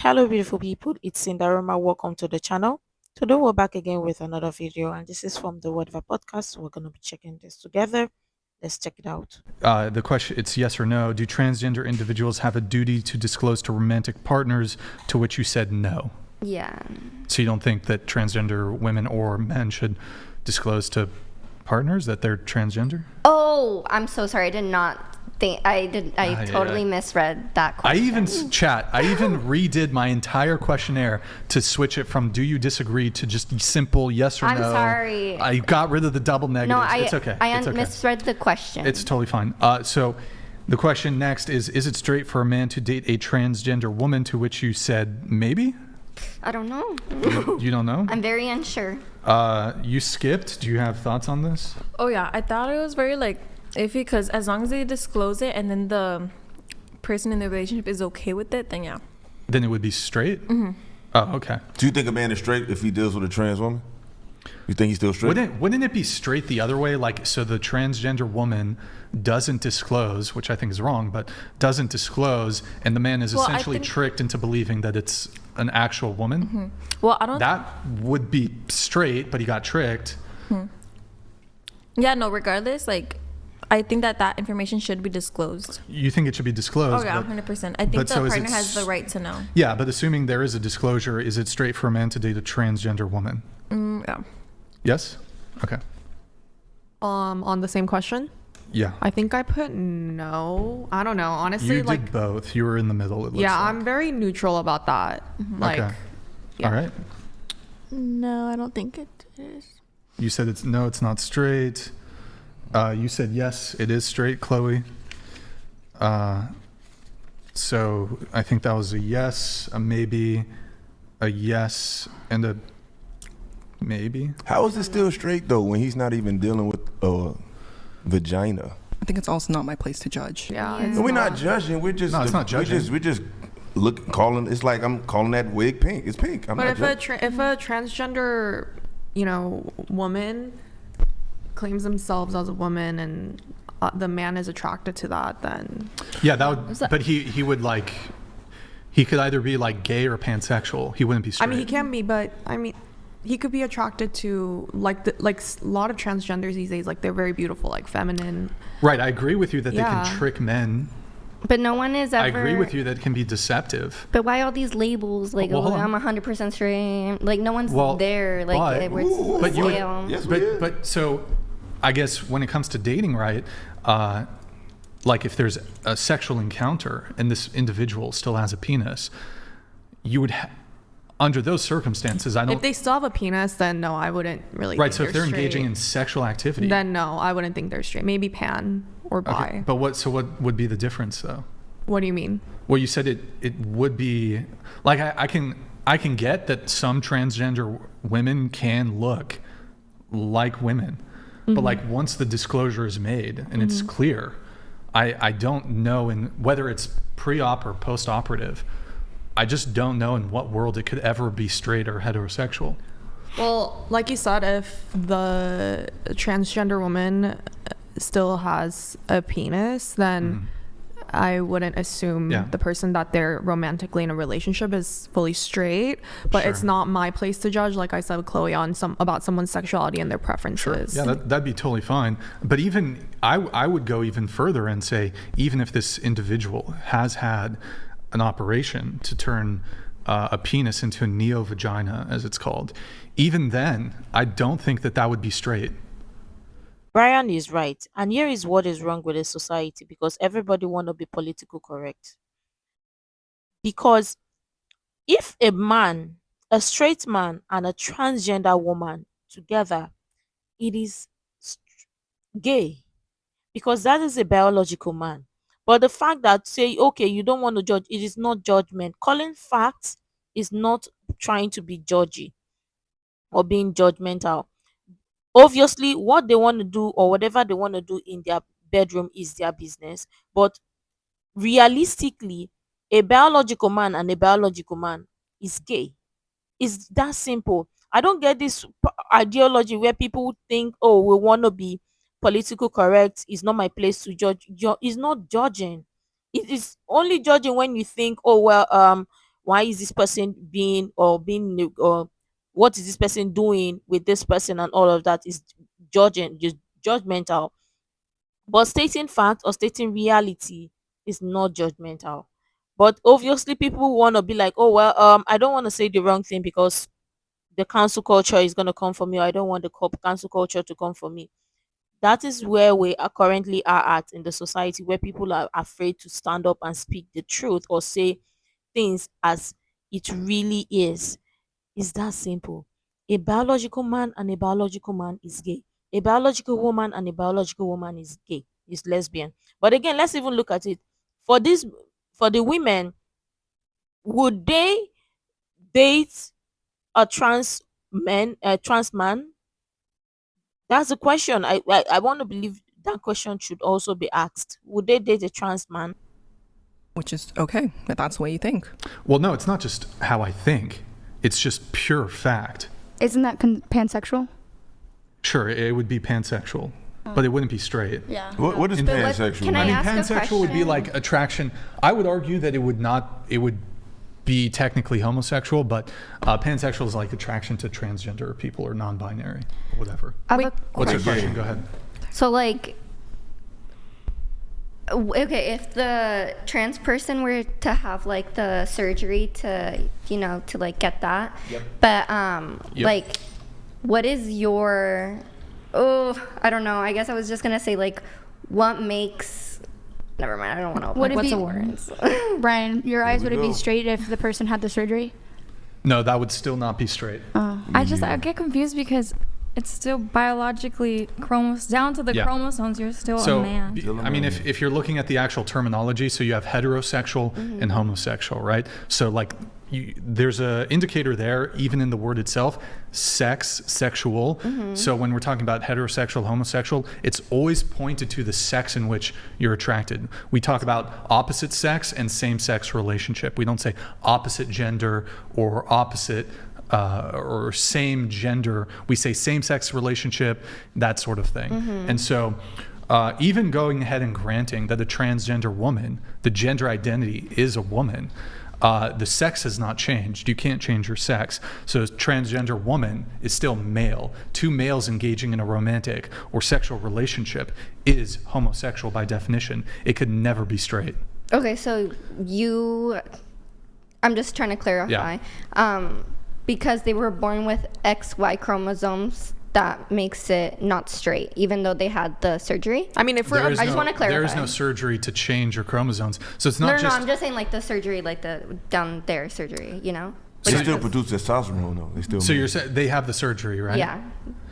Hello, beautiful people. It's Sindafam. Welcome to the channel. Today, we're back again with another video, and this is from the Whatever podcast. We're going to be checking this together. Let's check it out. The question, it's yes or no. Do transgender individuals have a duty to disclose to romantic partners, to which you said no? Yeah. So you don't think that transgender women or men should disclose to partners that they're transgender? Oh, I'm so sorry. I did not think I did. I totally misread that I question. even redid my entire questionnaire to switch it from "Do you disagree" to just simple yes or I'm no. sorry. I got rid of the double negatives. No, It's okay. It's okay. misread the question. It's totally fine. So the question next is it straight for a man to date a transgender woman, to which you said maybe? I don't know. You don't know? I'm very unsure. You skipped. Do you have thoughts on this? Oh yeah, I thought it was very iffy because as long as they disclose it and then the person in the relationship is okay with it, then yeah. Then it would be straight? Mm-hmm. Oh, okay. Do you think a man is straight if he deals with a trans woman? You think he's still straight? Wouldn't it be straight the other way? So the transgender woman doesn't disclose, which I think is wrong, but doesn't disclose, and the man is essentially tricked into believing that it's an actual woman. Mm-hmm. Well, I don't. That would be straight, but he got tricked. Yeah, no. Regardless, I think that information should be disclosed. You think it should be disclosed? Oh yeah, 100%. I think the partner has the right to know. Yeah, but assuming there is a disclosure, is it straight for a man to date a transgender woman? Yeah. Yes. Okay. On the same question, Yeah. I think I put no. I don't know. Honestly, You did both. You were in the middle. It looks yeah, like. I'm very neutral about that. Okay. yeah. All right. No, I don't think it is. You said it's not straight. You said yes, it is straight, Chloe. So I think that was a yes, a maybe, a yes, and a maybe. How is it still straight though when he's not even dealing with a vagina? I think it's also not my place to judge. Yeah, Yeah. it's We're not judging. We're just No, it's not judging. We're just calling. It's like I'm calling that wig pink. It's pink. I'm But not if a judging. if a transgender, woman claims themselves as a woman and the man is attracted to that, then Yeah, that would. But he would he could either be gay or pansexual. He wouldn't be straight. I mean he can be, but he could be attracted to a lot of transgenders these days. They're very beautiful, feminine. Right. I agree with you that they Yeah. can trick men. But no one is ever. I agree with you that it can be deceptive. But why all these labels? Well, hold on. I'm 100% straight. No one's there. but- Where it's but you would- scale. Yes, we did. But so, I guess when it comes to dating, right? If there's a sexual encounter and this individual still has a penis, you would, under those circumstances, I don't. If they still have a penis, then no, I wouldn't really. Right. think So if they're engaging straight. in sexual activity, Then no, I wouldn't think they're straight. Maybe pan or bi. okay. But what? So what would be the difference, though? What do you mean? Well, you said it would be I can get that some transgender women can look like women, but once the disclosure is made and it's clear, I don't know whether it's pre-op or post-operative. I just don't know in what world it could ever be straight or heterosexual. Well, like you said, if the transgender woman still has a penis, then I wouldn't assume Yeah. the person that they're romantically in a relationship is fully straight. But Sure. it's not my place to judge, like I said with Chloe, on about someone's sexuality and their preferences. Yeah, that'd be totally fine. But even I would go even further and say, even if this individual has had an operation to turn a penis into a neo-vagina, as it's called, even then, I don't think that would be straight. Brian is right. And here is what is wrong with the society because everybody want to be political correct. Because if a straight man and a transgender woman together, it is gay because that is a biological man. But the fact that say, okay, you don't want to judge, it is not judgment. Calling facts is not trying to be judgy or being judgmental. Obviously, what they want to do or whatever they want to do in their bedroom is their business. But realistically, a biological man and a biological man is gay. It's that simple. I don't get this ideology where people think, oh, we want to be political correct. It's not my place to judge. It's not judging. It is only judging when you think, oh well, why is this person being or what is this person doing with this person, and all of that is just judgmental. But stating fact or stating reality is not judgmental. But obviously people want to be like, oh well, I don't want to say the wrong thing because the cancel culture is going to come for me, or I don't want the cancel culture to come for me. That is where we are currently are at in the society, where people are afraid to stand up and speak the truth or say things as it really is. It's that simple. A biological man and a biological man is gay. A biological woman and a biological woman is gay, is lesbian. But again, let's even look at it. For this, for the women, would they date a trans man? That's the question. I want to believe that question should also be asked. Would they date a trans man? Which is okay. If that's the way you think. Well, no, it's not just how I think. It's just pure fact. Isn't that pansexual? Sure, it would be pansexual, but it wouldn't be straight. Yeah. What is pansexual? Can I I mean, ask a pansexual would be question? like attraction. I would argue that it would be technically homosexual, but pansexual is like attraction to transgender people or non-binary, or whatever. What's your question? Go ahead. So like, okay, if the trans person were to have like the surgery to, to like get that, but like, what is your, I don't know. I guess I was just gonna say like, what makes, never mind. I don't want to. Would it What's be- the words? Brian, your eyes, would it be go. straight if the person had the surgery? No, that would still not be straight. I get confused because it's still biologically down to the Yeah. chromosomes. You're still So, a man. I mean, if you're looking at the actual terminology, so you have heterosexual and homosexual, right? So like, there's a indicator there, even in the word itself, sex, sexual. So when we're talking about heterosexual, homosexual, it's always pointed to the sex in which you're attracted. We talk about opposite sex and same-sex relationship. We don't say opposite gender or opposite or same gender. We say same-sex relationship, that sort of thing. And so even going ahead and granting that a transgender woman, the gender identity is a woman, the sex has not changed. You can't change your sex. So a transgender woman is still male. Two males engaging in a romantic or sexual relationship is homosexual by definition. It could never be straight. Okay, so I'm just trying to clarify. Because they were born with XY chromosomes, that makes it not straight, even though they had the surgery. I mean, if we're, I just want to clarify. There is no surgery to change your chromosomes. So it's not No, just... I'm just saying like the surgery, like the down there surgery, They still produce testosterone though. They still. So you're saying they have the surgery, right? Yeah.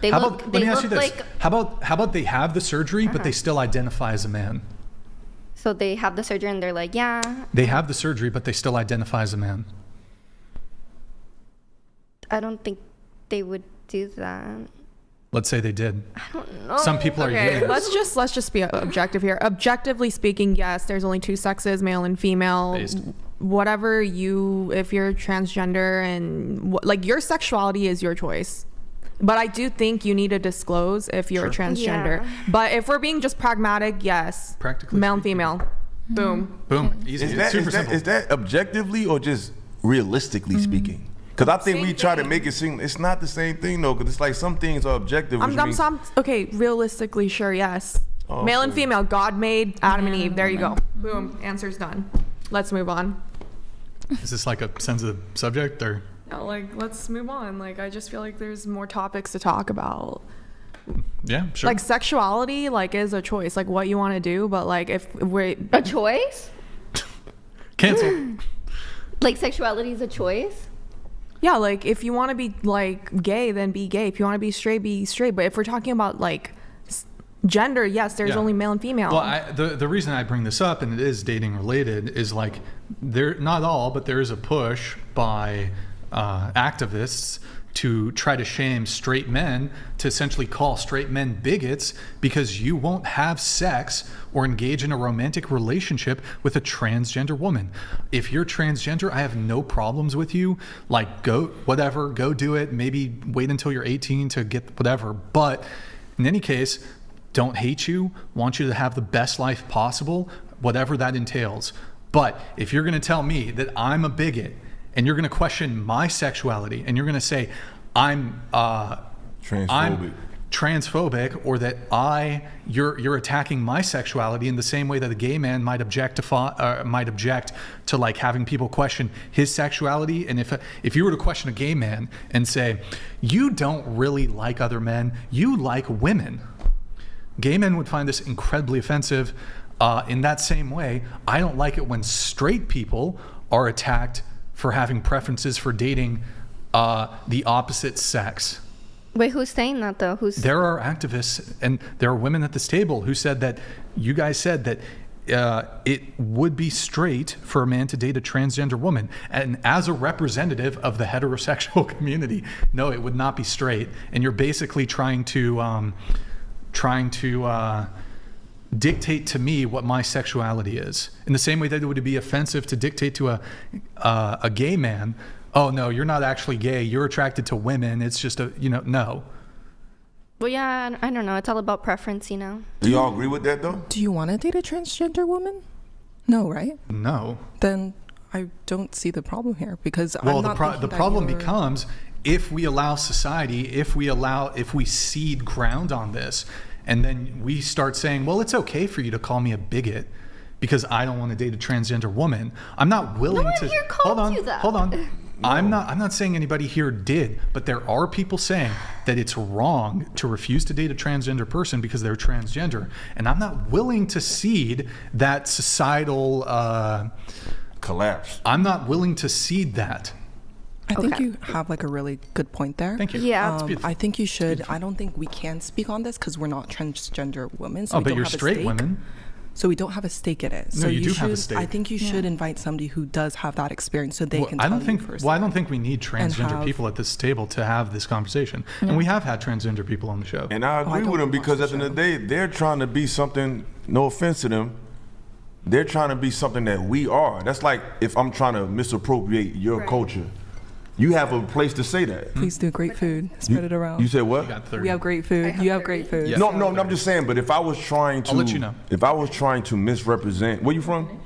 They How look, about, they let me ask look you this. like, How about they have the surgery, but they still identify as a man? so they have the surgery and they're like, yeah, They have the surgery, but they still identify as a man. I don't think they would do that. Let's say they did. I don't know. Some people are okay, unions. let's just be objective here. Objectively speaking, yes, there's only two sexes, male and female. Based. Whatever if you're transgender and like your sexuality is your choice. But I do think you need to disclose if you're a transgender. Yeah. But if we're being just pragmatic, yes. Practically Male and speaking. female. Boom. Boom. Easy. Is It's that, super is, that, simple. is that objectively or just realistically speaking? Because I think Same we try to thing. make it seem it's not the same thing though. Because it's like some things are objective. Which means, Okay, realistically, sure, yes. Oh, Male and okay. female, God made Adam and Eve. There you go. Boom. Answer's done. Let's move on. Is this like a sensitive subject or? No, let's move on. I just feel like there's more topics to talk about. Yeah, sure. Sexuality, is a choice, what you want to do. But if we're A choice? Cancel. Like sexuality is a choice? yeah, if you want to be gay, then be gay. If you want to be straight, be straight. But if we're talking about gender, yes, there's Yeah. only male and female. Well, the reason I bring this up, and it is dating related, is there, not all, but there is a push by activists to try to shame straight men, to essentially call straight men bigots because you won't have sex or engage in a romantic relationship with a transgender woman. If you're transgender, I have no problems with you. Go do it. Maybe wait until you're 18 to get whatever. But in any case, don't hate you, want you to have the best life possible, whatever that entails. But if you're going to tell me that I'm a bigot and you're going to question my sexuality, and you're going to say I'm transphobic, or that you're attacking my sexuality in the same way that a gay man might object to like having people question his sexuality. And if you were to question a gay man and say, you don't really like other men, you like women, gay men would find this incredibly offensive. In that same way, I don't like it when straight people are attacked for having preferences for dating the opposite sex. Wait, who's saying that though? There are activists and there are women at this table who said that you guys said that it would be straight for a man to date a transgender woman. And as a representative of the heterosexual community, no, it would not be straight. And you're basically trying to dictate to me what my sexuality is. In the same way that it would be offensive to dictate to a gay man, oh no, you're not actually gay, you're attracted to women, it's just no. Well, yeah, I don't know. It's all about preference, Do y'all agree with that though? Do you want to date a transgender woman? No, right? No. Then I don't see the problem here, because the problem becomes if we allow society, if we cede ground on this, and then we start saying, well, it's okay for you to call me a bigot because I don't want to date a transgender woman. I'm not willing to. Here called you that. Hold on. No. I'm not saying anybody here did, but there are people saying that it's wrong to refuse to date a transgender person because they're transgender, and I'm not willing to cede that societal collapse. I'm not willing to cede that. I think you have like a really good point there. Thank you. Yeah. I think you should. I don't think we can speak on this because we're not transgender women. So but you're straight women. So we don't have a stake in it. No, so you do have a stake. I think you should invite somebody who does have that experience so they can tell you firsthand. Well, I don't think we need transgender people at this table to have this conversation. And we have had transgender people on the show. And I agree with them because at the end of the day, they're trying to be something, no offense to them, they're trying to be something that we are. That's like if I'm trying to misappropriate your culture. You have a place to say that. Please do great food. Spread it around. You said what? We have great food. You have great food. Yeah. No, I'm just saying, but if I was trying to, I'll let you know. If I was trying to misrepresent, where you from?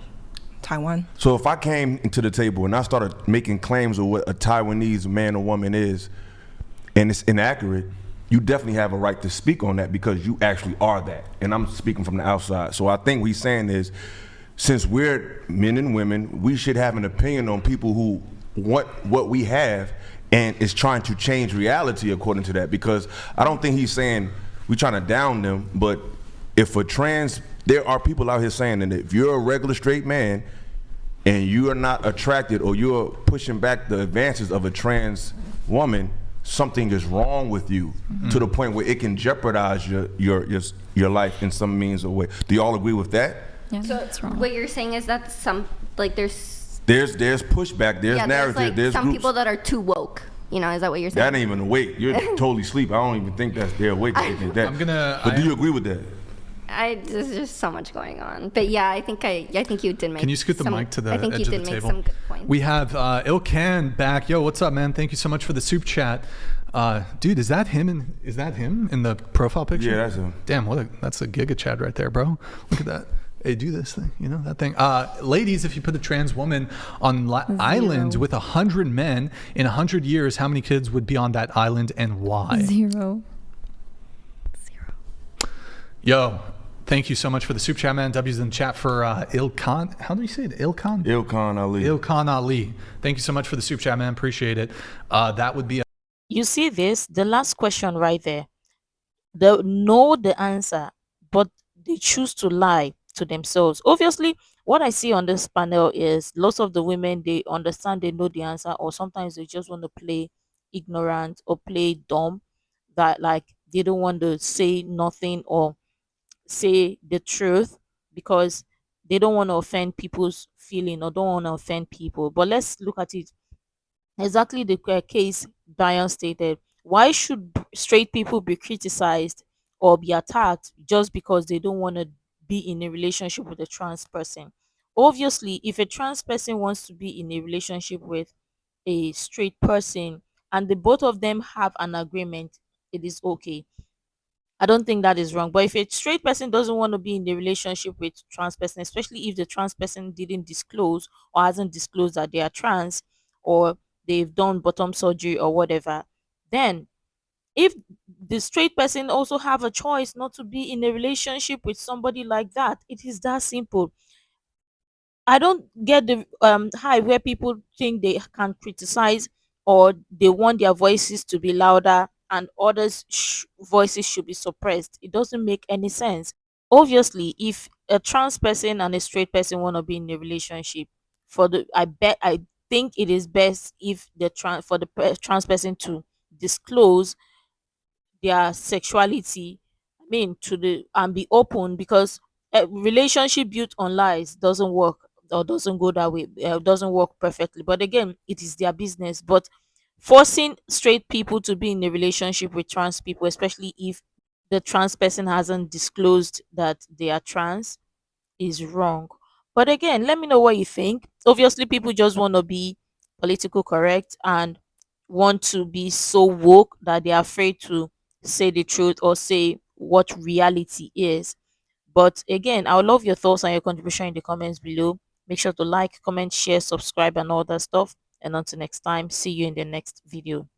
Taiwan. So if I came into the table and I started making claims of what a Taiwanese man or woman is, and it's inaccurate, you definitely have a right to speak on that because you actually are that. And I'm speaking from the outside. So I think what he's saying is, since we're men and women, we should have an opinion on people who want what we have and is trying to change reality according to that, because I don't think he's saying we're trying to down them, but if there are people out here saying that if you're a regular straight man and you are not attracted or you're pushing back the advances of a trans woman, something is wrong with you to the point where it can jeopardize your life in some means or way. Do y'all agree with that? Yeah, so that's wrong. What you're saying is that there's pushback, there's narrative, there's some groups. people that are too woke. Is that what you're saying? That ain't even awake. You're totally asleep. I don't even think they're awake. But do you agree with that? There's just so much going on. But yeah, I think you did make. Can you scoot the mic to the edge of the table? I think you did make some good points. We have Ilkan back. Yo, what's up, man? Thank you so much for the soup chat. Dude, is that him in the profile picture? Yeah, that's him. Damn, that's a giga Chad right there, bro. Look at that. Hey, do this thing, that thing. Ladies, if you put a trans woman on island with 100 men in 100 years, how many kids would be on that island and why? Zero. Yo, thank you so much for the soup chat, man. W's in the chat for Ilkan. How do you say it? Ilkan? Ilkan Ali. Ilkan Ali. Thank you so much for the soup chat, man. Appreciate it. That would be You see this? The last question right there. They know the answer, but they choose to lie to themselves. Obviously, what I see on this panel is lots of the women, they understand, they know the answer, or sometimes they just want to play ignorant or play dumb, that like they don't want to say nothing or say the truth because they don't want to offend people's feeling or don't want to offend people. But let's look at it exactly the case Brian stated. Why should straight people be criticized or be attacked just because they don't want to be in a relationship with a trans person? Obviously, if a trans person wants to be in a relationship with a straight person and the both of them have an agreement, it is okay. I don't think that is wrong. But if a straight person doesn't want to be in a relationship with trans person, especially if the trans person didn't disclose or hasn't disclosed that they are trans, or they've done bottom surgery or whatever, then if the straight person also have a choice not to be in a relationship with somebody like that, it is that simple. I don't get the high where people think they can criticize or they want their voices to be louder and others voices should be suppressed. It doesn't make any sense. Obviously, if a trans person and a straight person want to be in a relationship, I think it is best if the trans person to disclose their sexuality, I mean, to the and be open, because a relationship built on lies doesn't work, or doesn't go that way, doesn't work perfectly. But again, it is their business. But forcing straight people to be in a relationship with trans people, especially if the trans person hasn't disclosed that they are trans, is wrong. But again, let me know what you think. Obviously, people just want to be political correct and want to be so woke that they're afraid to say the truth or say what reality is. But again, I would love your thoughts and your contribution in the comments below. Make sure to like, comment, share, subscribe, and all that stuff. And until next time, see you in the next video.